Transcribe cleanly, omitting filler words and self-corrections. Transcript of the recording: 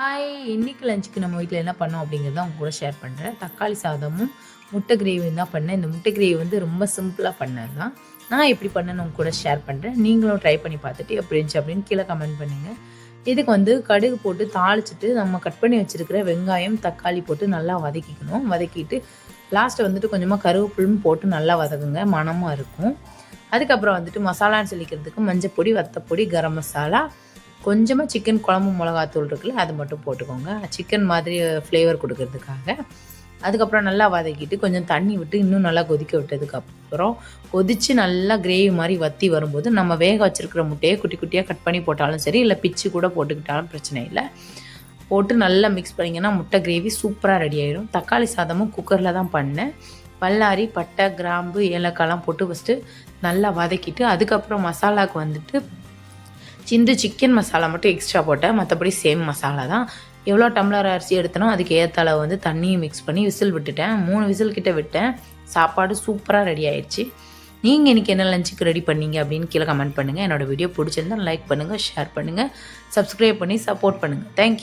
Hi! இன்னைக்கு லஞ்சுக்கு நம்ம வீட்ல என்ன பண்ணோம் அப்படிங்கிறத உங்க கூட ஷேர் பண்ணுறேன். தக்காளி சாதமும், முட்டை கிரேவியும் தான் பண்ணேன். இந்த முட்டை கிரேவி வந்து ரொம்ப சிம்பிளா பண்ணது தான். நான் எப்படி பண்ணேன்னு உங்க கூட ஷேர் பண்ணுறேன். நீங்களும் ட்ரை பண்ணி பார்த்துட்டு எப்படி இருந்துச்சு அப்படின்னு கீழே கமெண்ட் பண்ணுங்க. இதுக்கு வந்து கடுகு போட்டு தாளிச்சுட்டு நம்ம கட் பண்ணி வச்சிருக்கிற வெங்காயம், தக்காளி போட்டு நல்லா வதக்கிக்கணும். வதக்கிட்டு லாஸ்ட்டு வந்துட்டு கொஞ்சமாக கருவேப்பிலும் போட்டு நல்லா வதக்குங்க. மணமா இருக்கும். அதுக்கப்புறம் வந்துட்டு மசாலான்னு சொல்லிக்கிறதுக்கு மஞ்சப்பொடி, வத்தப்பொடி, கரம் மசாலா, கொஞ்சமாக சிக்கன் குழம்பு மிளகாத்தூள் இருக்குல்ல, அது மட்டும் போட்டுக்கோங்க. சிக்கன் மாதிரி ஃப்ளேவர் கொடுக்கறதுக்காக. அதுக்கப்புறம் நல்லா வதக்கிட்டு கொஞ்சம் தண்ணி விட்டு இன்னும் நல்லா கொதிக்க விட்டதுக்கப்புறம் கொதித்து நல்லா கிரேவி மாதிரி வற்றி வரும்போது நம்ம வேக வச்சுருக்கிற முட்டையை குட்டி குட்டியாக கட் பண்ணி போட்டாலும் சரி, இல்லை பிச்சு கூட போட்டுக்கிட்டாலும் பிரச்சனை இல்லை. போட்டு நல்லா மிக்ஸ் பண்ணிங்கன்னா முட்டை கிரேவி சூப்பராக ரெடி ஆயிடும். தக்காளி சாதமும் குக்கரில் தான் பண்ணேன். பல்லாரி, பட்டை, கிராம்பு, ஏலக்காய்லாம் போட்டு ஃபஸ்ட்டு நல்லா வதக்கிட்டு அதுக்கப்புறம் மசாலாவுக்கு வந்துட்டு சிக்கன் மசாலா மட்டும் எக்ஸ்ட்ரா போட்டேன். மற்றபடி சேம் மசாலா தான். எவ்வளோ டம்ளர் அரிசி எடுத்தனோ அதுக்கு ஏற்ற அளவு வந்து தண்ணியும் மிக்ஸ் பண்ணி விசில் விட்டுட்டேன். 3 விசில் கிட்ட விட்டேன். சாப்பாடு சூப்பராக ரெடி ஆயிடுச்சு. நீங்கள் இன்றைக்கி என்ன லஞ்சுக்கு ரெடி பண்ணீங்க அப்படின்னு கீழே கமெண்ட் பண்ணுங்கள். என்னோடய வீடியோ பிடிச்சிருந்தால் லைக் பண்ணுங்கள், ஷேர் பண்ணுங்கள், சப்ஸ்கிரைப் பண்ணி சப்போர்ட் பண்ணுங்கள். தேங்க்யூ.